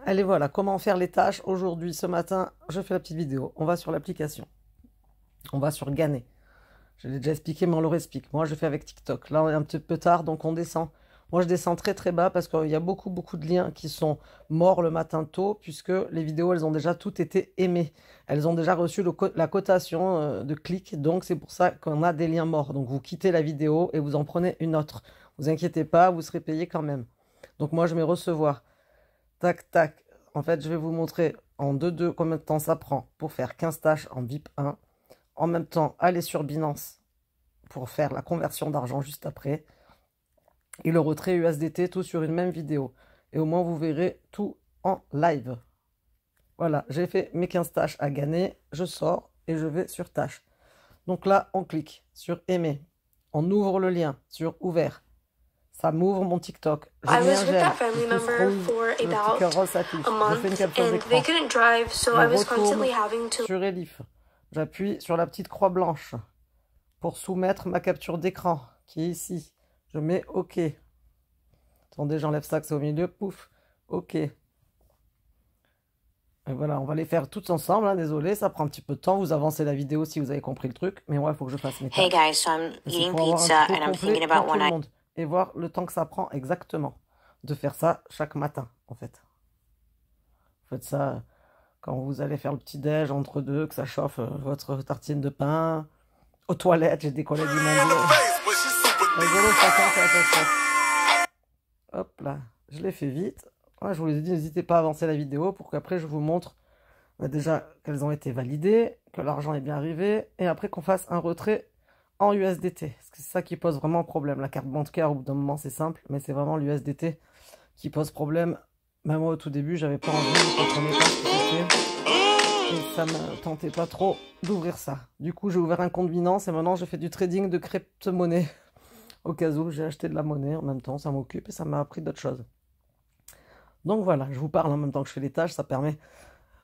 Allez, voilà, comment faire les tâches. Aujourd'hui, ce matin, je fais la petite vidéo. On va sur l'application. On va sur Gagner. Je l'ai déjà expliqué, mais on le réexplique. Moi, je fais avec TikTok. Là, on est un petit peu tard, donc on descend. Moi, je descends très très bas parce qu'il y a beaucoup de liens qui sont morts le matin tôt, puisque les vidéos, elles ont déjà toutes été aimées. Elles ont déjà reçu la cotation de clics, donc c'est pour ça qu'on a des liens morts. Donc vous quittez la vidéo et vous en prenez une autre. Vous inquiétez pas, vous serez payé quand même. Donc moi, je mets recevoir. Tac, tac. En fait, je vais vous montrer en 2-2 combien de temps ça prend pour faire 15 tâches en VIP 1. En même temps, aller sur Binance pour faire la conversion d'argent juste après. Et le retrait USDT, tout sur une même vidéo. Et au moins, vous verrez tout en live. Voilà, j'ai fait mes 15 tâches à gagner. Je sors et je vais sur tâches. Donc là, on clique sur aimer. On ouvre le lien sur ouvert. Ça m'ouvre mon TikTok. J'ai mis un j'aime. Le sticker rose s'affiche. Je fais une capture d'écran. Je retourne sur Elif. J'appuie sur la petite croix blanche pour soumettre ma capture d'écran qui est ici. Je mets OK. Attendez, j'enlève ça que c'est au milieu. Pouf. OK. Et voilà, on va les faire toutes ensemble. Hein. Désolé, ça prend un petit peu de temps. Vous avancez la vidéo si vous avez compris le truc. Mais ouais, il faut que je fasse mes tâches. Hey guys, so I'm eating pizza and I'm thinking about when I... Et voir le temps que ça prend exactement de faire ça chaque matin, en fait. Vous faites ça quand vous allez faire le petit-déj entre deux, que ça chauffe votre tartine de pain. Aux toilettes, j'ai des collègues du monde. Hop là, je l'ai fait vite. Ouais, je vous l'ai dit, n'hésitez pas à avancer la vidéo pour qu'après je vous montre déjà qu'elles ont été validées, que l'argent est bien arrivé, et après qu'on fasse un retrait en USDT. Parce que c'est ça qui pose vraiment problème. La carte bancaire, au bout d'un moment, c'est simple, mais c'est vraiment l'USDT qui pose problème. Même moi, au tout début, j'avais pas envie, je comprenais pas ce que c'était. Et ça me tentait pas trop d'ouvrir ça. Du coup, j'ai ouvert un compte Binance et maintenant, je fais du trading de crypto-monnaie. Au cas où, j'ai acheté de la monnaie en même temps, ça m'occupe et ça m'a appris d'autres choses. Donc voilà, je vous parle en même temps que je fais les tâches, ça permet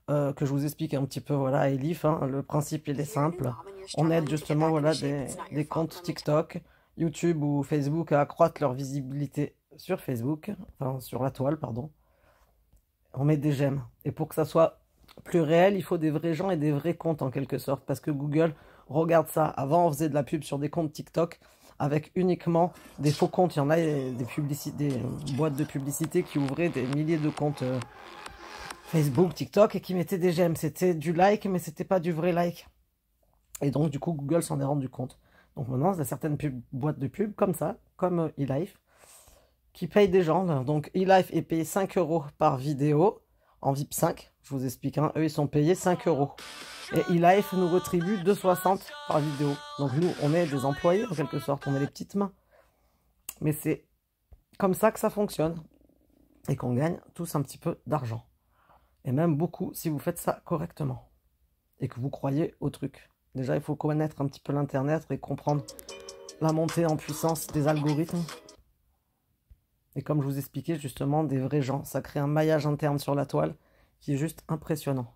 que je vous explique un petit peu, voilà, Elif, hein, le principe il est simple. On aide justement voilà, des comptes TikTok, YouTube ou Facebook à accroître leur visibilité sur Facebook, enfin sur la toile, pardon. On met des j'aime. Et pour que ça soit plus réel, il faut des vrais gens et des vrais comptes en quelque sorte, parce que Google regarde ça. Avant, on faisait de la pub sur des comptes TikTok avec uniquement des faux comptes. Il y en a des boîtes de publicité qui ouvraient des milliers de comptes Facebook, TikTok et qui mettaient des j'aime. C'était du like, mais c'était pas du vrai like. Et donc, du coup, Google s'en est rendu compte. Donc maintenant, il y a certaines boîtes de pub comme ça, comme eLife, qui payent des gens. Donc eLife est payé 5 € par vidéo en VIP 5. Je vous explique, hein. Eux, ils sont payés 5 €. Et eLife nous retribue 2,60 € par vidéo. Donc nous, on est des employés en quelque sorte, on est les petites mains. Mais c'est comme ça que ça fonctionne. Et qu'on gagne tous un petit peu d'argent. Et même beaucoup si vous faites ça correctement. Et que vous croyez au truc. Déjà, il faut connaître un petit peu l'internet et comprendre la montée en puissance des algorithmes. Et comme je vous expliquais justement, des vrais gens. Ça crée un maillage interne sur la toile qui est juste impressionnant.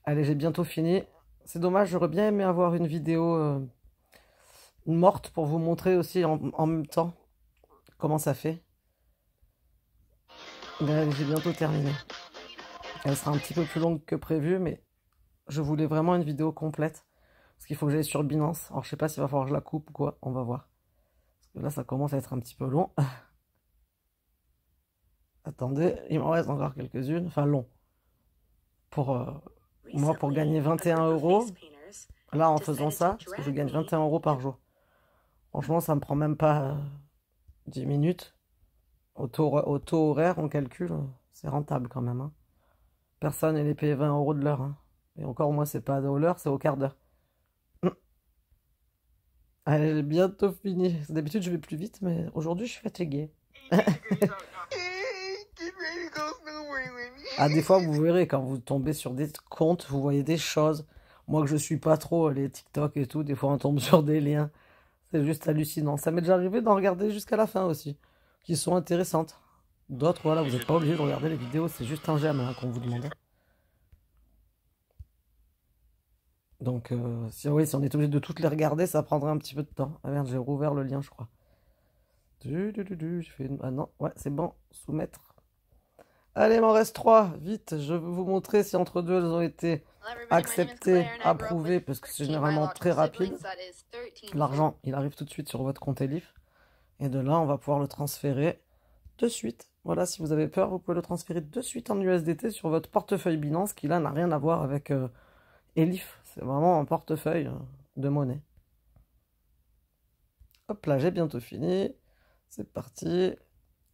Allez, j'ai bientôt fini. C'est dommage, j'aurais bien aimé avoir une vidéo morte pour vous montrer aussi en même temps comment ça fait. Mais j'ai bientôt terminé. Elle sera un petit peu plus longue que prévu, mais je voulais vraiment une vidéo complète. Parce qu'il faut que j'aille sur Binance. Alors je sais pas s'il va falloir que je la coupe ou quoi, on va voir. Parce que là ça commence à être un petit peu long. Attendez, il m'en reste encore quelques-unes. Enfin long. Pour moi, pour gagner 21 €, là en faisant ça, parce que je gagne 21 € par jour. Franchement, ça me prend même pas 10 minutes. Au taux horaire, on calcule, c'est rentable quand même. Hein. Personne n'est payé 20 € de l'heure. Hein. Et encore, moi, c'est pas à l'heure, c'est au quart d'heure. Allez, j'ai bientôt fini. D'habitude, je vais plus vite, mais aujourd'hui, je suis fatigué. Ah, des fois, vous verrez, quand vous tombez sur des comptes, vous voyez des choses. Moi, que je suis pas trop les TikTok et tout, des fois, on tombe sur des liens. C'est juste hallucinant. Ça m'est déjà arrivé d'en regarder jusqu'à la fin aussi, qui sont intéressantes. D'autres, voilà, vous n'êtes pas obligé de regarder les vidéos, c'est juste un j'aime hein, qu'on vous demande. Donc, si on est obligé de toutes les regarder, ça prendrait un petit peu de temps. Ah merde, j'ai rouvert le lien, je crois. Ah non, ouais, c'est bon, soumettre. Allez, il m'en reste 3. Vite, je vais vous montrer si entre deux, elles ont été acceptées, approuvées, parce que c'est généralement très rapide. L'argent, il arrive tout de suite sur votre compte Elif. Et de là, on va pouvoir le transférer de suite. Voilà, si vous avez peur, vous pouvez le transférer de suite en USDT sur votre portefeuille Binance, qui là n'a rien à voir avec Elif. C'est vraiment un portefeuille de monnaie. Hop là, j'ai bientôt fini. C'est parti.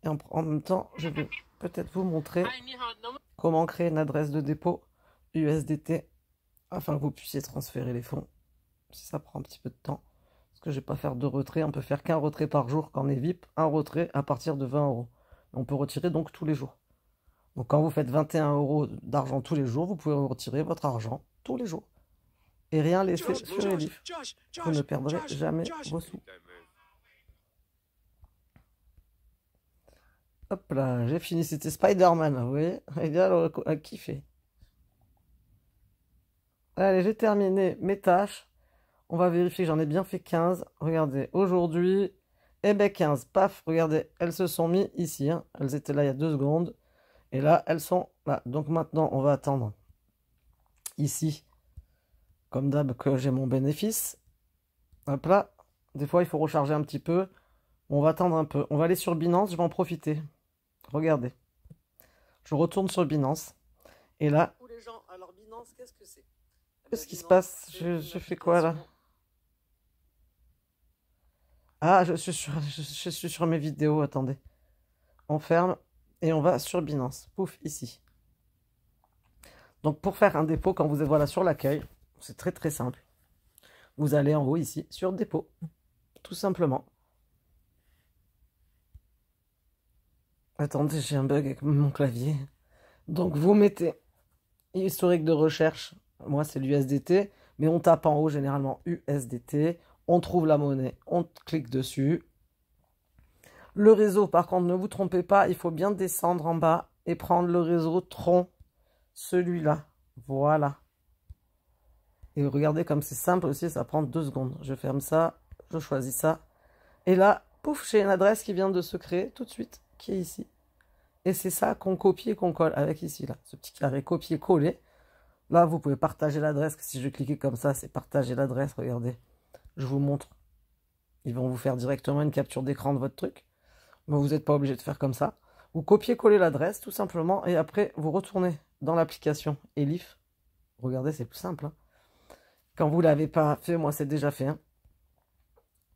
Et en même temps, je vais peut-être vous montrer comment créer une adresse de dépôt USDT afin que vous puissiez transférer les fonds. Si ça prend un petit peu de temps. Parce que je ne vais pas faire de retrait. On peut faire qu'un retrait par jour quand on est VIP. Un retrait à partir de 20 €. On peut retirer donc tous les jours. Donc quand vous faites 21 € d'argent tous les jours, vous pouvez retirer votre argent tous les jours. Et rien laisser sur Elif. Vous ne perdrez jamais vos sous. Hop là, j'ai fini. C'était Spider-Man, vous voyez. Regarde, a kiffé. Allez, j'ai terminé mes tâches. On va vérifier que j'en ai bien fait 15. Regardez, aujourd'hui, eh ben 15. Paf, regardez, elles se sont mises ici. Hein. Elles étaient là il y a 2 secondes. Et là, elles sont là. Donc maintenant, on va attendre ici, comme d'hab, que j'ai mon bénéfice. Hop là. Des fois, il faut recharger un petit peu. On va attendre un peu. On va aller sur Binance, je vais en profiter. Regardez. Je retourne sur Binance. Et là... les gens, alors Binance, qu'est-ce que c'est? Qu'est-ce qui se passe? Je fais quoi là? Ah, je suis sur mes vidéos, attendez. On ferme et on va sur Binance. Pouf, ici. Donc pour faire un dépôt, quand vous êtes voilà, sur l'accueil, c'est très très simple. Vous allez en haut ici, sur dépôt. Tout simplement. Attendez, j'ai un bug avec mon clavier. Donc vous mettez historique de recherche. Moi c'est l'USDT. Mais on tape en haut généralement USDT. On trouve la monnaie. On clique dessus. Le réseau, par contre, ne vous trompez pas. Il faut bien descendre en bas et prendre le réseau Tron. Celui-là. Voilà. Et regardez comme c'est simple aussi. Ça prend 2 secondes. Je ferme ça. Je choisis ça. Et là, pouf, j'ai une adresse qui vient de se créer tout de suite. Qui est ici. Et c'est ça qu'on copie et qu'on colle avec ici, là. Ce petit carré copier-coller. Là, vous pouvez partager l'adresse. Si je clique comme ça, c'est partager l'adresse. Regardez. Je vous montre. Ils vont vous faire directement une capture d'écran de votre truc. Mais vous n'êtes pas obligé de faire comme ça. Vous copiez-coller l'adresse, tout simplement. Et après, vous retournez dans l'application Elif. Regardez, c'est plus simple. Hein. Quand vous ne l'avez pas fait, moi, c'est déjà fait. Hein.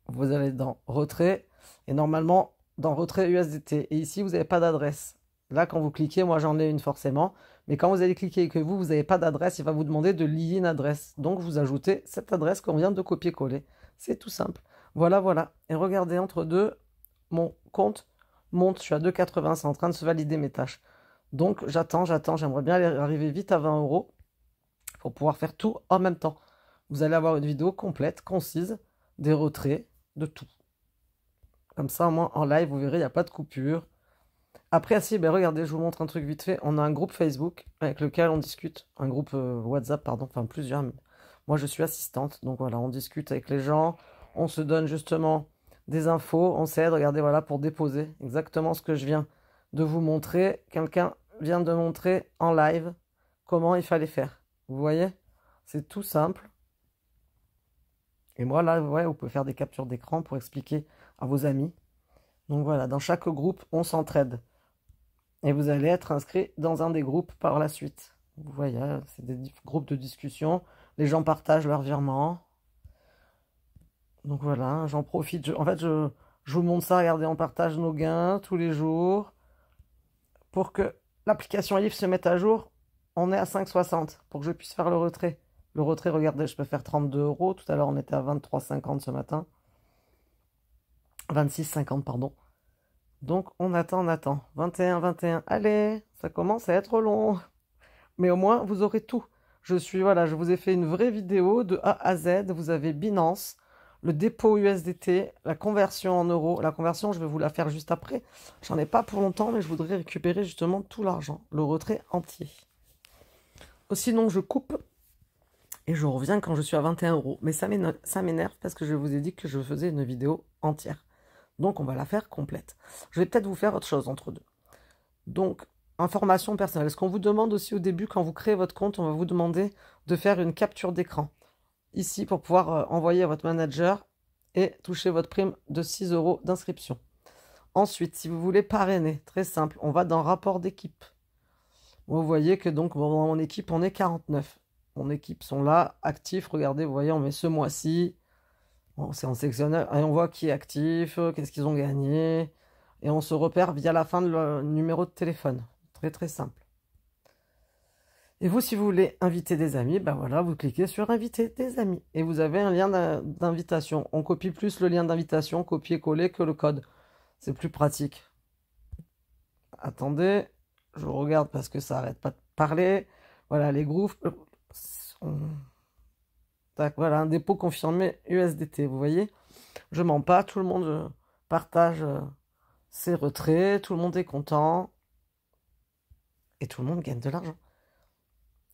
Vous allez dans retrait. Et normalement... dans retrait USDT. Et ici, vous n'avez pas d'adresse. Là, quand vous cliquez, moi j'en ai une forcément. Mais quand vous allez cliquer et que vous n'avez pas d'adresse, il va vous demander de lier une adresse. Donc, vous ajoutez cette adresse qu'on vient de copier-coller. C'est tout simple. Voilà, voilà. Et regardez, entre deux, mon compte monte. Je suis à 2,80. C'est en train de se valider mes tâches. Donc, j'attends. J'aimerais bien arriver vite à 20 € pour pouvoir faire tout en même temps. Vous allez avoir une vidéo complète, concise, des retraits, de tout. Comme ça, au moins, en live, vous verrez, il n'y a pas de coupure. Après, si, ben regardez, je vous montre un truc vite fait. On a un groupe Facebook avec lequel on discute. Un groupe WhatsApp, pardon, enfin plusieurs. Mais moi, je suis assistante. Donc voilà, on discute avec les gens. On se donne justement des infos. On s'aide, regardez, voilà, pour déposer exactement ce que je viens de vous montrer. Quelqu'un vient de montrer en live comment il fallait faire. Vous voyez? C'est tout simple. Et moi, là, ouais, vous pouvez faire des captures d'écran pour expliquer à vos amis. Donc voilà, dans chaque groupe, on s'entraide. Et vous allez être inscrit dans un des groupes par la suite. Vous voyez, c'est des groupes de discussion. Les gens partagent leurs virements. Donc voilà, j'en profite. En fait, je vous montre ça. Regardez, on partage nos gains tous les jours. Pour que l'application Elif se mette à jour, on est à 5,60 pour que je puisse faire le retrait. Le retrait, regardez, je peux faire 32 €. Tout à l'heure, on était à 23,50 ce matin. 26,50, pardon. Donc, on attend. 21. Allez, ça commence à être long. Mais au moins, vous aurez tout. Voilà, je vous ai fait une vraie vidéo de A à Z. Vous avez Binance, le dépôt USDT, la conversion en euros. La conversion, je vais vous la faire juste après. J'en ai pas pour longtemps, mais je voudrais récupérer justement tout l'argent. Le retrait entier. Sinon, je coupe. Et je reviens quand je suis à 21 €. Mais ça m'énerve parce que je vous ai dit que je faisais une vidéo entière. Donc, on va la faire complète. Je vais peut-être vous faire autre chose entre deux. Donc, information personnelle. Ce qu'on vous demande aussi au début, quand vous créez votre compte, on va vous demander de faire une capture d'écran. Ici, pour pouvoir envoyer à votre manager et toucher votre prime de 6 € d'inscription. Ensuite, si vous voulez parrainer, très simple, on va dans rapport d'équipe. Vous voyez que donc dans mon équipe, on est 49. Mon équipe sont là, actifs. Regardez, vous voyez, on met ce mois-ci. On sélectionne et on voit qui est actif, qu'est-ce qu'ils ont gagné. Et on se repère via la fin de le numéro de téléphone. Très très simple. Et vous, si vous voulez inviter des amis, ben voilà, vous cliquez sur inviter des amis. Et vous avez un lien d'invitation. On copie plus le lien d'invitation, copier-coller, que le code. C'est plus pratique. Attendez, je regarde parce que ça n'arrête pas de parler. Voilà, les groupes. Tac, voilà, un dépôt confirmé USDT. Vous voyez, je mens pas, tout le monde partage ses retraits, tout le monde est content. Et tout le monde gagne de l'argent.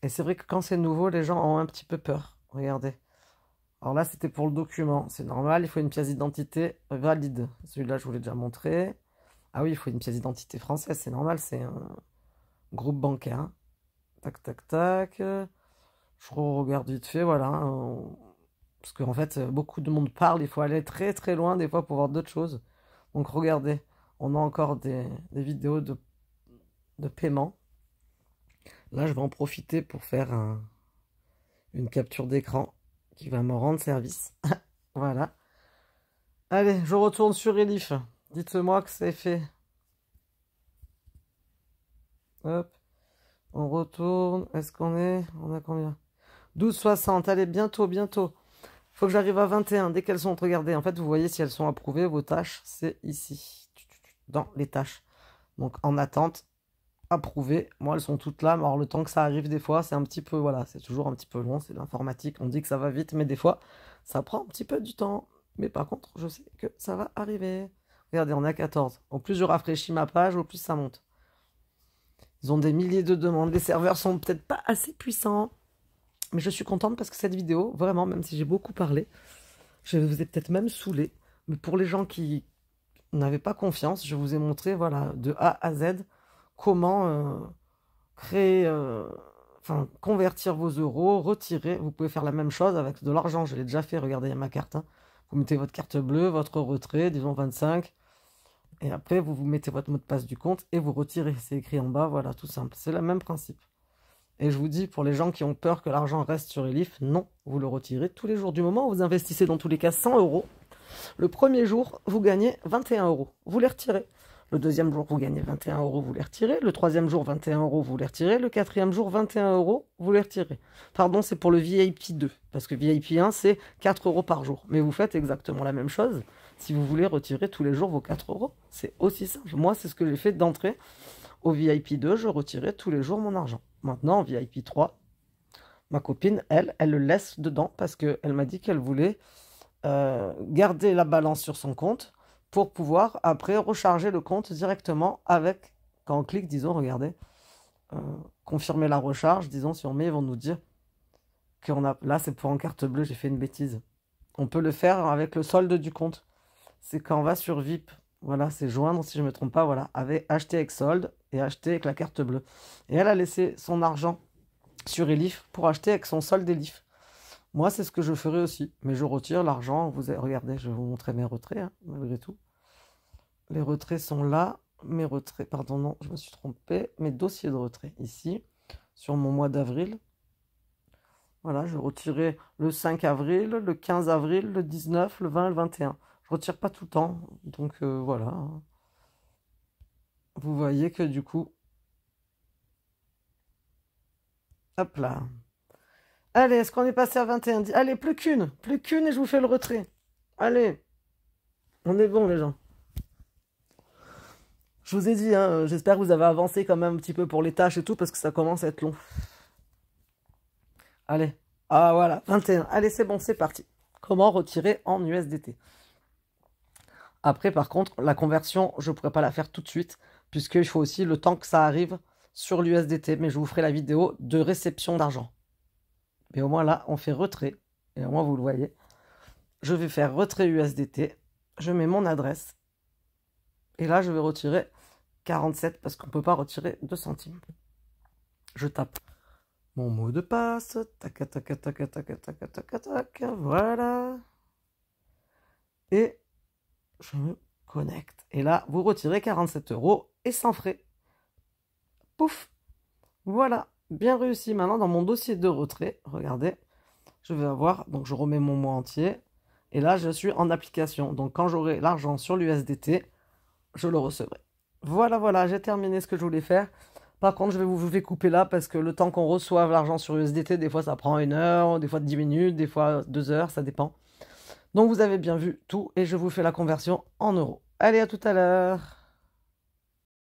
Et c'est vrai que quand c'est nouveau, les gens ont un petit peu peur. Regardez. Alors là, c'était pour le document. C'est normal, il faut une pièce d'identité valide. Celui-là, je vous l'ai déjà montré. Ah oui, il faut une pièce d'identité française, c'est normal, c'est un groupe bancaire. Tac, tac, tac. Je regarde vite fait, voilà. Parce qu'en fait, beaucoup de monde parle, il faut aller très très loin des fois pour voir d'autres choses. Donc regardez, on a encore des vidéos de paiement. Là, je vais en profiter pour faire une capture d'écran qui va me rendre service. Voilà. Allez, je retourne sur Elif. Dites-moi que c'est fait. Hop. On retourne. Est-ce qu'on est... On a combien? 12,60. Allez, bientôt, bientôt. Il faut que j'arrive à 21. Dès qu'elles sont... Regardez, en fait, vous voyez si elles sont approuvées. Vos tâches, c'est ici. Dans les tâches. Donc, en attente. Approuvées. Moi, elles sont toutes là. Mais alors, le temps que ça arrive, des fois, c'est un petit peu... Voilà, c'est toujours un petit peu long. C'est de l'informatique. On dit que ça va vite. Mais des fois, ça prend un petit peu du temps. Mais par contre, je sais que ça va arriver. Regardez, on a 14. Au plus je rafraîchis ma page, au plus ça monte. Ils ont des milliers de demandes. Les serveurs sont peut-être pas assez puissants. Mais je suis contente parce que cette vidéo, vraiment, même si j'ai beaucoup parlé, je vous ai peut-être même saoulé. Mais pour les gens qui n'avaient pas confiance, je vous ai montré, voilà, de A à Z, comment créer, enfin, convertir vos euros, retirer. Vous pouvez faire la même chose avec de l'argent. Je l'ai déjà fait, regardez, il y a ma carte. Hein. Vous mettez votre carte bleue, votre retrait, disons 25. Et après, vous mettez votre mot de passe du compte et vous retirez. C'est écrit en bas, voilà, tout simple. C'est le même principe. Et je vous dis, pour les gens qui ont peur que l'argent reste sur Elif, non, vous le retirez tous les jours. Du moment où vous investissez dans tous les cas 100 €, le premier jour, vous gagnez 21 €. Vous les retirez. Le deuxième jour, vous gagnez 21 €, vous les retirez. Le troisième jour, 21 €, vous les retirez. Le quatrième jour, 21 €, vous les retirez. Pardon, c'est pour le VIP 2. Parce que VIP 1, c'est 4 € par jour. Mais vous faites exactement la même chose si vous voulez retirer tous les jours vos 4 €. C'est aussi simple. Moi, c'est ce que j'ai fait d'entrée. Au VIP 2, je retirais tous les jours mon argent. Maintenant, en VIP 3, ma copine, elle le laisse dedans parce qu'elle m'a dit qu'elle voulait garder la balance sur son compte pour pouvoir après recharger le compte directement avec, quand on clique, disons, regardez, confirmer la recharge, disons, si on met, ils vont nous dire qu'on a, là c'est pour en carte bleue, j'ai fait une bêtise. On peut le faire avec le solde du compte. C'est quand on va sur VIP, voilà, c'est joindre, si je ne me trompe pas, voilà, avec acheter avec solde et acheter avec la carte bleue. Et elle a laissé son argent sur Elif pour acheter avec son solde Elif. Moi, c'est ce que je ferai aussi. Mais je retire l'argent. Regardez, je vais vous montrer mes retraits, hein, malgré tout. Les retraits sont là. Mes retraits, pardon, non, je me suis trompé. Mes dossiers de retrait, ici, sur mon mois d'avril. Voilà, je retirais le 5 avril, le 15 avril, le 19, le 20 et le 21. Je retire pas tout le temps. Donc, voilà. Vous voyez que du coup... Hop là. Allez, est-ce qu'on est passé à 21? Allez, plus qu'une et je vous fais le retrait. Allez, on est bon les gens. Je vous ai dit, hein, j'espère que vous avez avancé quand même un petit peu pour les tâches et tout, parce que ça commence à être long. Allez, ah voilà, 21. Allez, c'est bon, c'est parti. Comment retirer en USDT? Après, par contre, la conversion, je ne pourrais pas la faire tout de suite, puisqu'il faut aussi le temps que ça arrive sur l'USDT, mais je vous ferai la vidéo de réception d'argent. Mais au moins là, on fait retrait. Et au moins, vous le voyez. Je vais faire retrait USDT. Je mets mon adresse. Et là, je vais retirer 47 parce qu'on ne peut pas retirer 2 centimes. Je tape mon mot de passe. Tac, tac, tac, tac, tac, tac, tac, tac. Voilà. Et je me connecte. Et là, vous retirez 47 € et sans frais. Pouf. Voilà. Bien réussi. Maintenant, dans mon dossier de retrait, regardez, je vais avoir, donc je remets mon mot entier. Et là, je suis en application. Donc, quand j'aurai l'argent sur l'USDT, je le recevrai. Voilà, voilà, j'ai terminé ce que je voulais faire. Par contre, je vais couper là parce que le temps qu'on reçoive l'argent sur USDT, des fois ça prend 1 heure, des fois 10 minutes, des fois 2 heures, ça dépend. Donc vous avez bien vu tout et je vous fais la conversion en euros. Allez, à tout à l'heure.